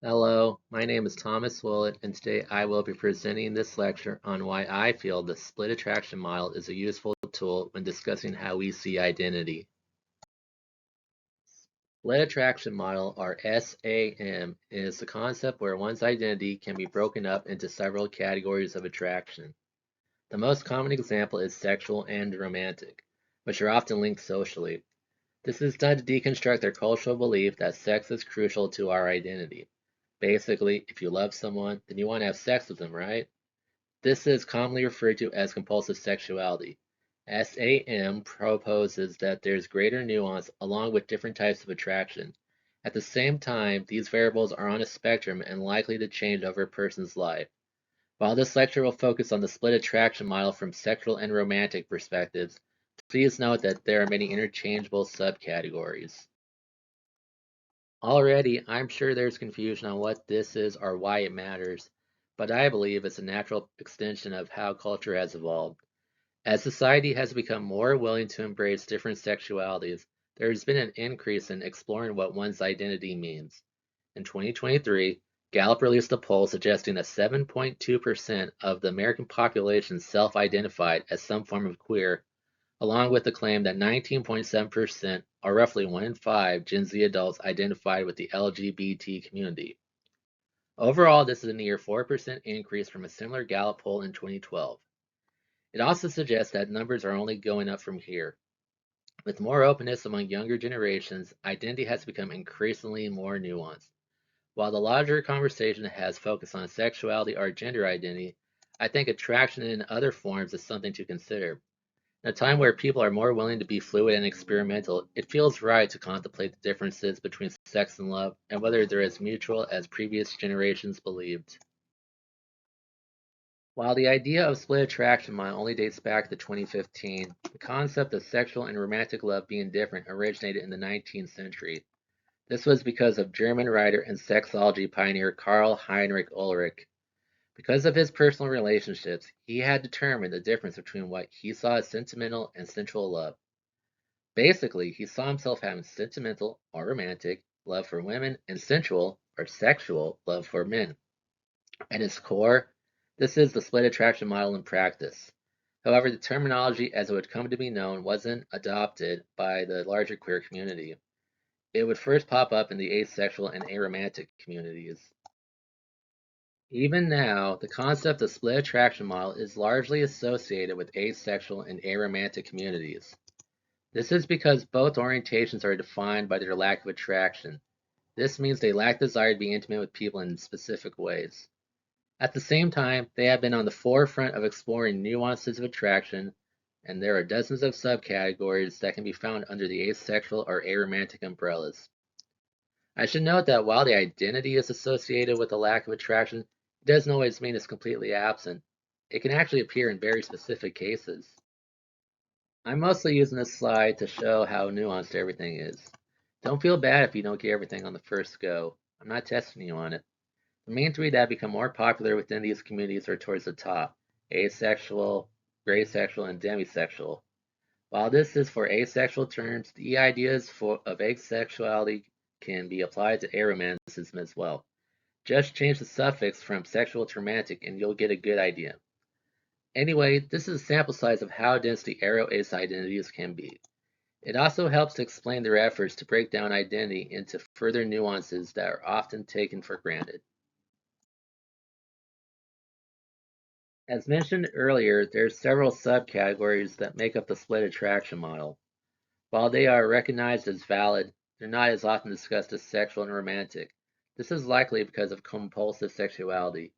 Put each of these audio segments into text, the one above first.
Hello, my name is Thomas Willett, and today I will be presenting this lecture on why I feel the split attraction model is a useful tool when discussing how we see identity. Split attraction model, or SAM, is the concept where one's identity can be broken up into several categories of attraction. The most common example is sexual and romantic, which are often linked socially. This is done to deconstruct their cultural belief that sex is crucial to our identity. Basically, if you love someone, then you want to have sex with them, right? This is commonly referred to as compulsive sexuality. SAM proposes that there's greater nuance along with different types of attraction. At the same time, these variables are on a spectrum and likely to change over a person's life. While this lecture will focus on the split attraction model from sexual and romantic perspectives, please note that there are many interchangeable subcategories. Already, I'm sure there's confusion on what this is or why it matters, but I believe it's a natural extension of how culture has evolved. As society has become more willing to embrace different sexualities, there has been an increase in exploring what one's identity means. In 2023, Gallup released a poll suggesting that 7.2% of the American population self-identified as some form of queer, along with the claim that 19.7%, or roughly 1 in 5, Gen Z adults identified with the LGBT community. Overall, this is a near 4% increase from a similar Gallup poll in 2012. It also suggests that numbers are only going up from here. With more openness among younger generations, identity has become increasingly more nuanced. While the larger conversation has focused on sexuality or gender identity, I think attraction in other forms is something to consider. In a time where people are more willing to be fluid and experimental, it feels right to contemplate the differences between sex and love and whether they're as mutual as previous generations believed. While the idea of split attraction might only dates back to 2015, the concept of sexual and romantic love being different originated in the 19th century. This was because of German writer and sexology pioneer Karl Heinrich Ulrich. Because of his personal relationships, he had determined the difference between what he saw as sentimental and sensual love. Basically, he saw himself having sentimental or romantic love for women and sensual or sexual love for men. At its core, this is the split attraction model in practice. However, the terminology as it would come to be known wasn't adopted by the larger queer community. It would first pop up in the asexual and aromantic communities. Even now, the concept of split attraction model is largely associated with asexual and aromantic communities. This is because both orientations are defined by their lack of attraction. This means they lack desire to be intimate with people in specific ways. At the same time, they have been on the forefront of exploring nuances of attraction, and there are dozens of subcategories that can be found under the asexual or aromantic umbrellas. I should note that while the identity is associated with a lack of attraction, it doesn't always mean it's completely absent. It can actually appear in very specific cases. I'm mostly using this slide to show how nuanced everything is. Don't feel bad if you don't get everything on the first go. I'm not testing you on it. The main three that become more popular within these communities are towards the top: asexual, graysexual, and demisexual. While this is for asexual terms, the ideas of asexuality can be applied to aromanticism as well. Just change the suffix from sexual to romantic and you'll get a good idea. Anyway, this is a sample size of how dense the aro-ace identities can be. It also helps to explain their efforts to break down identity into further nuances that are often taken for granted. As mentioned earlier, there are several subcategories that make up the split attraction model. While they are recognized as valid, they're not as often discussed as sexual and romantic. This is likely because of compulsive sexuality.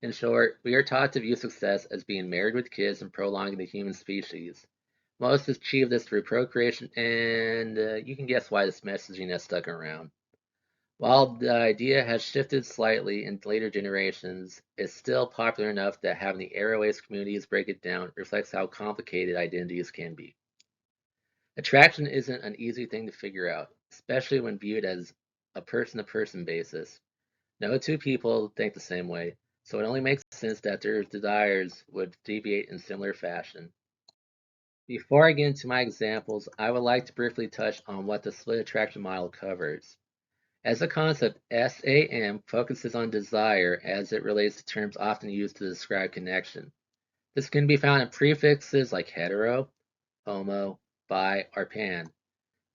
In short, we are taught to view success as being married with kids and prolonging the human species. Most achieve this through procreation, and you can guess why this messaging has stuck around. While the idea has shifted slightly in later generations, it's still popular enough that having the Airways communities break it down reflects how complicated identities can be. Attraction isn't an easy thing to figure out, especially when viewed as a person-to-person basis. No two people think the same way, so it only makes sense that their desires would deviate in similar fashion. Before I get into my examples, I would like to briefly touch on what the split attraction model covers. As a concept, SAM focuses on desire as it relates to terms often used to describe connection. This can be found in prefixes like hetero, homo, bi, or pan.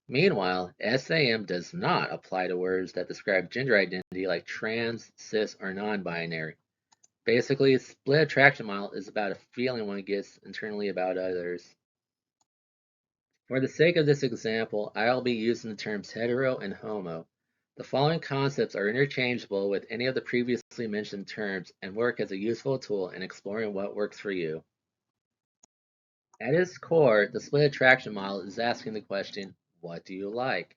Meanwhile, SAM does not apply to words that describe gender identity like trans, cis, or non-binary. Basically, split attraction model is about a feeling one gets internally about others. For the sake of this example, I'll be using the terms hetero and homo. The following concepts are interchangeable with any of the previously mentioned terms and work as a useful tool in exploring what works for you. At its core, the split attraction model is asking the question, what do you like?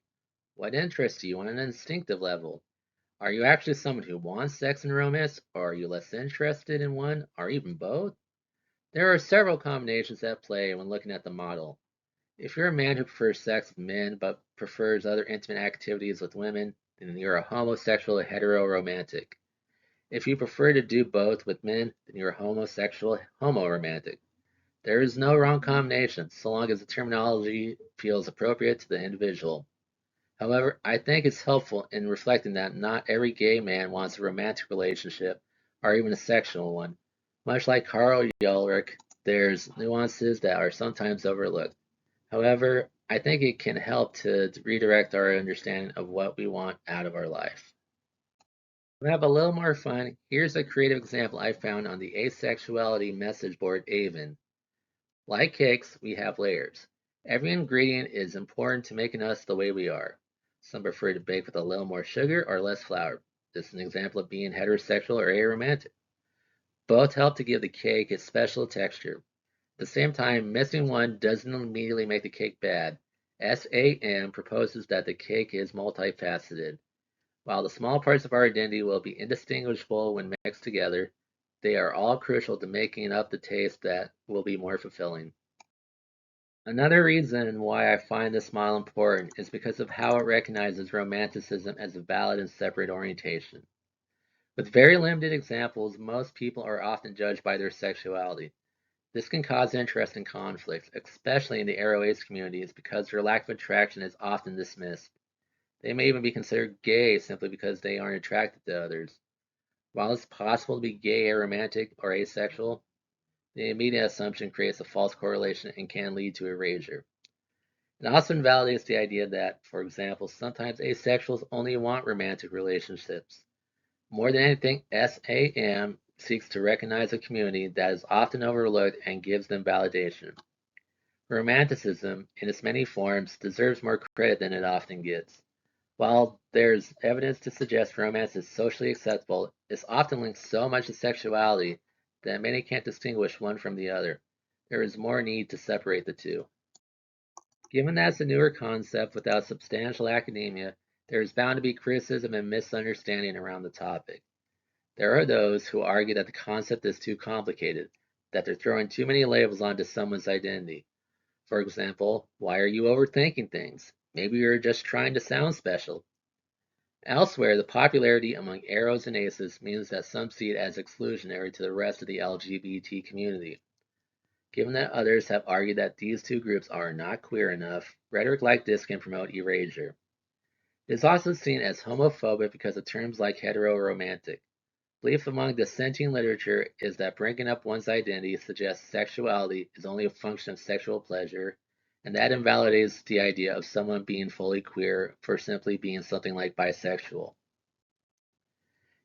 What interests you on an instinctive level? Are you actually someone who wants sex and romance, or are you less interested in one, or even both? There are several combinations at play when looking at the model. If you're a man who prefers sex with men but prefers other intimate activities with women, then you're a homosexual hetero-romantic. If you prefer to do both with men, then you're a homosexual homo-romantic. There is no wrong combination, so long as the terminology feels appropriate to the individual. However, I think it's helpful in reflecting that not every gay man wants a romantic relationship or even a sexual one. Much like Carl Ulrich, there's nuances that are sometimes overlooked. However, I think it can help to redirect our understanding of what we want out of our life. To have a little more fun, here's a creative example I found on the asexuality message board Avon. Like cakes, we have layers. Every ingredient is important to making us the way we are. Some prefer to bake with a little more sugar or less flour. This is an example of being heterosexual or aromantic. Both help to give the cake its special texture. At the same time, missing one doesn't immediately make the cake bad. SAM proposes that the cake is multifaceted. While the small parts of our identity will be indistinguishable when mixed together, they are all crucial to making up the taste that will be more fulfilling. Another reason why I find this model important is because of how it recognizes romanticism as a valid and separate orientation. With very limited examples, most people are often judged by their sexuality. This can cause interesting conflicts, especially in the aro-ace communities, because their lack of attraction is often dismissed. They may even be considered gay simply because they aren't attracted to others. While it's possible to be gay, aromantic, or asexual, the immediate assumption creates a false correlation and can lead to erasure. It also invalidates the idea that, for example, sometimes asexuals only want romantic relationships. More than anything, SAM seeks to recognize a community that is often overlooked and gives them validation. Romanticism, in its many forms, deserves more credit than it often gets. While there's evidence to suggest romance is socially acceptable, it's often linked so much to sexuality that many can't distinguish one from the other. There is more need to separate the two. Given that it's a newer concept without substantial academia, there is bound to be criticism and misunderstanding around the topic. There are those who argue that the concept is too complicated, that they're throwing too many labels onto someone's identity. For example, why are you overthinking things? Maybe you're just trying to sound special. Elsewhere, the popularity among aros and aces means that some see it as exclusionary to the rest of the LGBT community. Given that others have argued that these two groups are not queer enough, rhetoric like this can promote erasure. It is also seen as homophobic because of terms like hetero-romantic. Belief among dissenting literature is that bringing up one's identity suggests sexuality is only a function of sexual pleasure, and that invalidates the idea of someone being fully queer for simply being something like bisexual.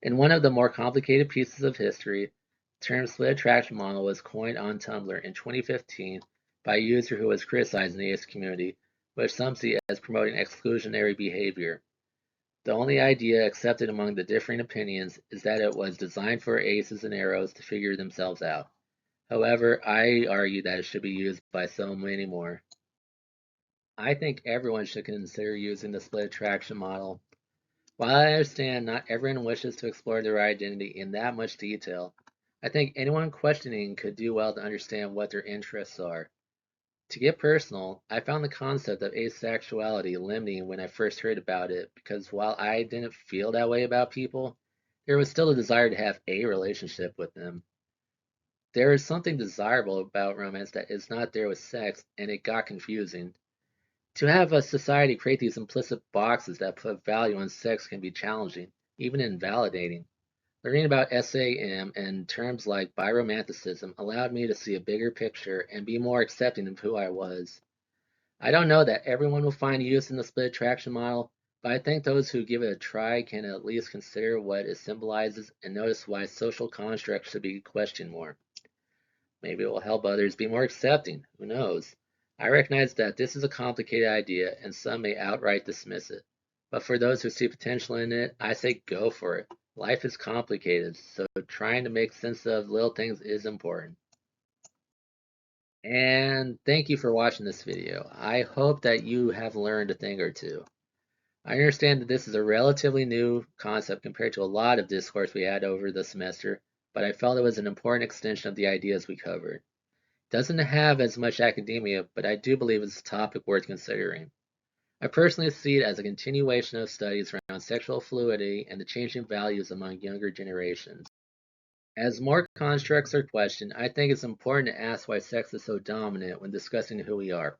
In one of the more complicated pieces of history, the term split attraction model was coined on Tumblr in 2015 by a user who was criticizing the ace community, which some see as promoting exclusionary behavior. The only idea accepted among the differing opinions is that it was designed for aces and aros to figure themselves out. However, I argue that it should be used by so many more. I think everyone should consider using the split attraction model. While I understand not everyone wishes to explore their identity in that much detail, I think anyone questioning could do well to understand what their interests are. To get personal, I found the concept of asexuality limiting when I first heard about it because while I didn't feel that way about people, there was still a desire to have a relationship with them. There is something desirable about romance that is not there with sex, and it got confusing. To have a society create these implicit boxes that put value on sex can be challenging, even invalidating. Learning about SAM and terms like biromanticism allowed me to see a bigger picture and be more accepting of who I was. I don't know that everyone will find use in the split attraction model, but I think those who give it a try can at least consider what it symbolizes and notice why social constructs should be questioned more. Maybe it will help others be more accepting. Who knows? I recognize that this is a complicated idea and some may outright dismiss it. But for those who see potential in it, I say go for it. Life is complicated, so trying to make sense of little things is important. And thank you for watching this video. I hope that you have learned a thing or two. I understand that this is a relatively new concept compared to a lot of discourse we had over the semester, but I felt it was an important extension of the ideas we covered. It doesn't have as much academia, but I do believe it's a topic worth considering. I personally see it as a continuation of studies around sexual fluidity and the changing values among younger generations. As more constructs are questioned, I think it's important to ask why sex is so dominant when discussing who we are.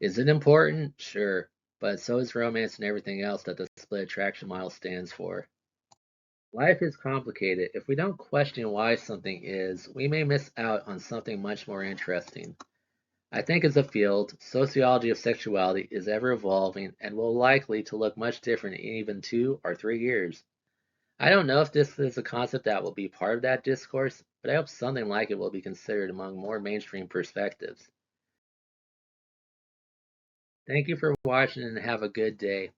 Is it important? Sure, but so is romance and everything else that the split attraction model stands for. Life is complicated. If we don't question why something is, we may miss out on something much more interesting. I think as a field, sociology of sexuality is ever evolving and will likely to look much different in even 2 or 3 years. I don't know if this is a concept that will be part of that discourse, but I hope something like it will be considered among more mainstream perspectives. Thank you for watching and have a good day.